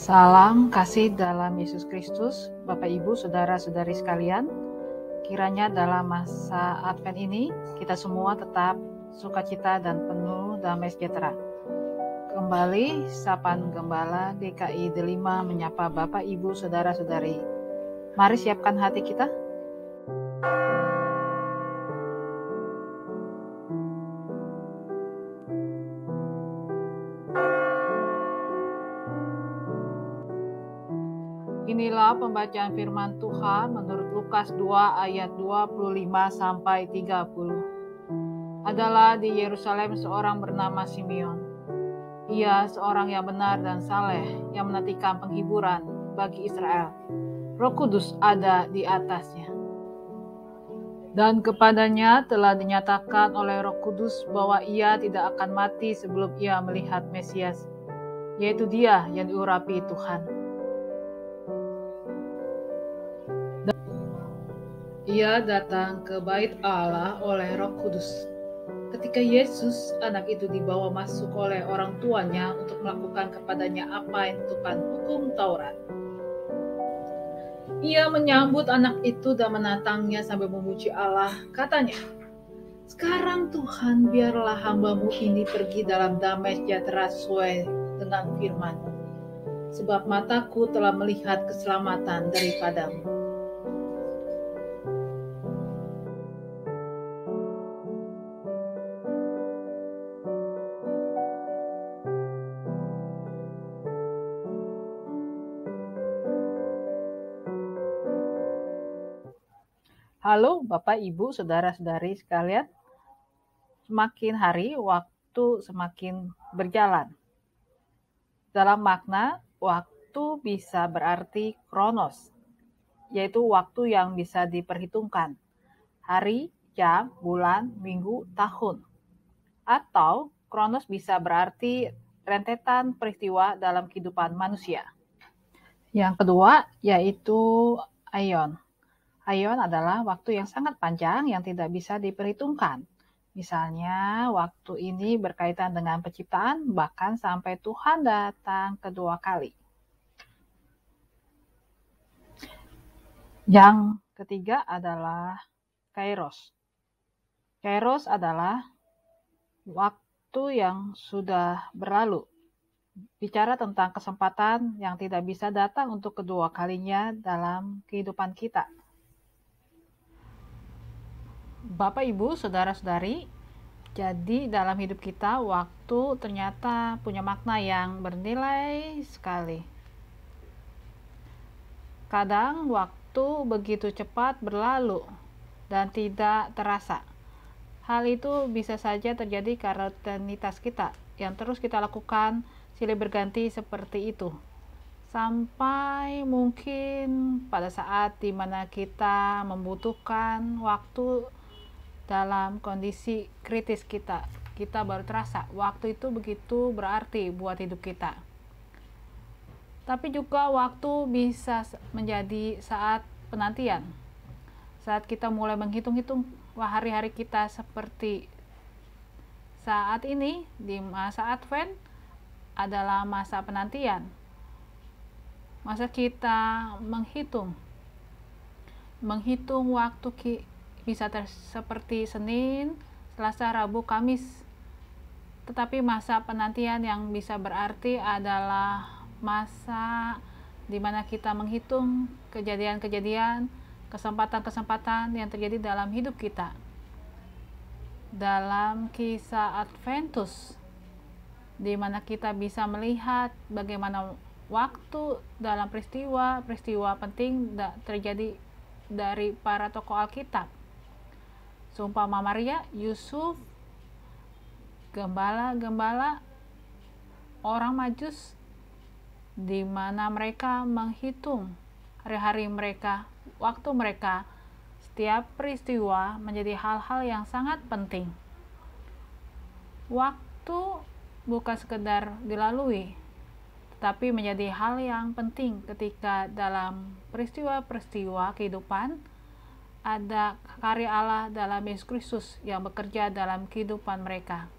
Salam kasih dalam Yesus Kristus, Bapak Ibu, Saudara-saudari sekalian. Kiranya dalam masa Advent ini, kita semua tetap sukacita dan penuh damai sejahtera. Kembali, Sapaan Gembala GKI Delima menyapa Bapak Ibu, Saudara-saudari. Mari siapkan hati kita. Inilah pembacaan firman Tuhan menurut Lukas 2 ayat 25 sampai 30. Adalah di Yerusalem seorang bernama Simeon. Ia seorang yang benar dan saleh yang menantikan penghiburan bagi Israel. Roh Kudus ada di atasnya. Dan kepadanya telah dinyatakan oleh Roh Kudus bahwa ia tidak akan mati sebelum ia melihat Mesias, yaitu Dia yang diurapi Tuhan. Ia datang ke bait Allah oleh Roh Kudus. Ketika Yesus, anak itu dibawa masuk oleh orang tuanya untuk melakukan kepadanya apa yang ditentukan hukum Taurat. Ia menyambut anak itu dan menatangnya sambil memuji Allah. Katanya, "Sekarang Tuhan, biarlah hamba-Mu ini pergi dalam damai sejahtera sesuai dengan firman-Mu. Sebab mataku telah melihat keselamatan daripada-Mu." Halo Bapak, Ibu, Saudara-saudari sekalian. Semakin hari, waktu semakin berjalan. Dalam makna, waktu bisa berarti kronos, yaitu waktu yang bisa diperhitungkan. Hari, jam, bulan, minggu, tahun. Atau kronos bisa berarti rentetan peristiwa dalam kehidupan manusia. Yang kedua, yaitu aion. Aion adalah waktu yang sangat panjang yang tidak bisa diperhitungkan. Misalnya, waktu ini berkaitan dengan penciptaan, bahkan sampai Tuhan datang kedua kali. Yang ketiga adalah kairos. Kairos adalah waktu yang sudah berlalu. Bicara tentang kesempatan yang tidak bisa datang untuk kedua kalinya dalam kehidupan kita. Bapak, Ibu, Saudara-saudari, jadi dalam hidup kita waktu ternyata punya makna yang bernilai sekali. Kadang waktu begitu cepat berlalu dan tidak terasa. Hal itu bisa saja terjadi karena rutinitas kita yang terus kita lakukan silih berganti seperti itu. Sampai mungkin pada saat dimana kita membutuhkan waktu dalam kondisi kritis kita baru terasa waktu itu begitu berarti buat hidup kita. Tapi juga waktu bisa menjadi saat penantian, saat kita mulai menghitung-hitung hari-hari kita seperti saat ini di masa Advent adalah masa penantian, masa kita menghitung waktu bisa seperti Senin, Selasa, Rabu, Kamis. Tetapi masa penantian yang bisa berarti adalah masa di mana kita menghitung kejadian-kejadian, kesempatan-kesempatan yang terjadi dalam hidup kita. Dalam kisah Adventus, di mana kita bisa melihat bagaimana waktu dalam peristiwa penting terjadi dari para tokoh Alkitab. Seumpama Maria, Yusuf, gembala-gembala, orang Majus, di mana mereka menghitung hari-hari mereka, waktu mereka, setiap peristiwa menjadi hal-hal yang sangat penting. Waktu bukan sekedar dilalui, tetapi menjadi hal yang penting ketika dalam peristiwa-peristiwa kehidupan ada karya Allah dalam Yesus Kristus yang bekerja dalam kehidupan mereka.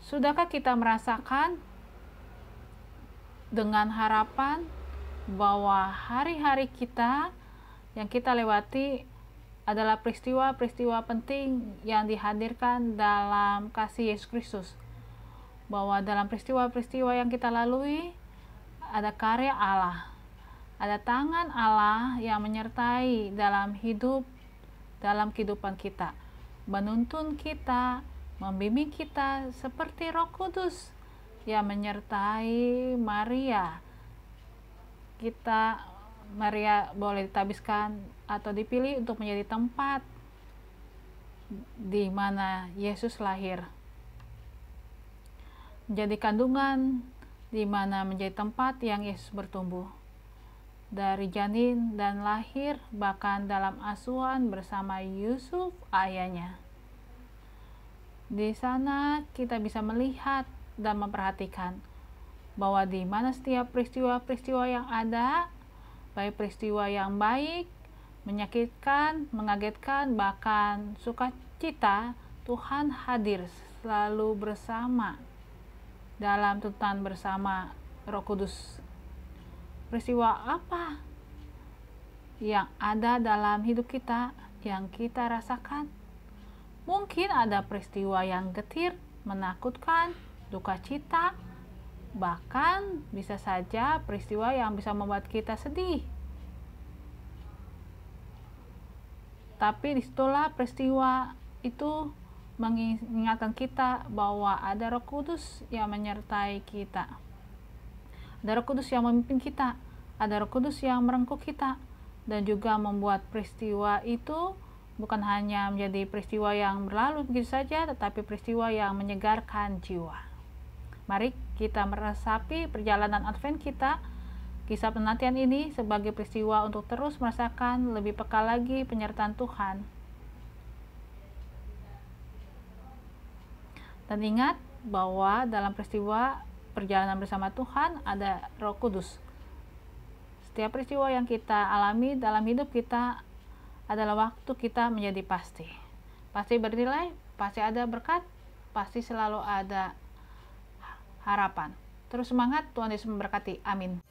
Sudahkah kita merasakan dengan harapan bahwa hari-hari kita yang kita lewati adalah peristiwa-peristiwa penting yang dihadirkan dalam kasih Yesus Kristus. Bahwa dalam peristiwa-peristiwa yang kita lalui ada karya Allah, ada tangan Allah yang menyertai dalam kehidupan kita, menuntun kita, membimbing kita seperti Roh Kudus yang menyertai Maria. Maria boleh ditabiskan atau dipilih untuk menjadi tempat di mana Yesus lahir, menjadi kandungan di mana menjadi tempat yang Yesus bertumbuh dari janin dan lahir, bahkan dalam asuhan bersama Yusuf ayahnya. Di sana kita bisa melihat dan memperhatikan bahwa di mana setiap peristiwa-peristiwa yang ada, baik peristiwa yang baik, menyakitkan, mengagetkan, bahkan sukacita, Tuhan hadir selalu bersama dalam tuntunan bersama Roh Kudus. Peristiwa apa yang ada dalam hidup kita yang kita rasakan? Mungkin ada peristiwa yang getir, menakutkan, duka cita, bahkan bisa saja peristiwa yang bisa membuat kita sedih. Tapi disitulah peristiwa itu mengingatkan kita bahwa ada Roh Kudus yang menyertai kita. Ada Roh Kudus yang memimpin kita, ada Roh Kudus yang merengkuh kita, dan juga membuat peristiwa itu bukan hanya menjadi peristiwa yang berlalu begitu saja, tetapi peristiwa yang menyegarkan jiwa. Mari kita meresapi perjalanan Advent kita, kisah penantian ini sebagai peristiwa untuk terus merasakan lebih peka lagi penyertaan Tuhan. Dan ingat bahwa dalam peristiwa perjalanan bersama Tuhan ada Roh Kudus. Setiap peristiwa yang kita alami dalam hidup kita adalah waktu kita menjadi pasti. Pasti bernilai, pasti ada berkat, pasti selalu ada harapan. Terus semangat, Tuhan Yesus memberkati. Amin.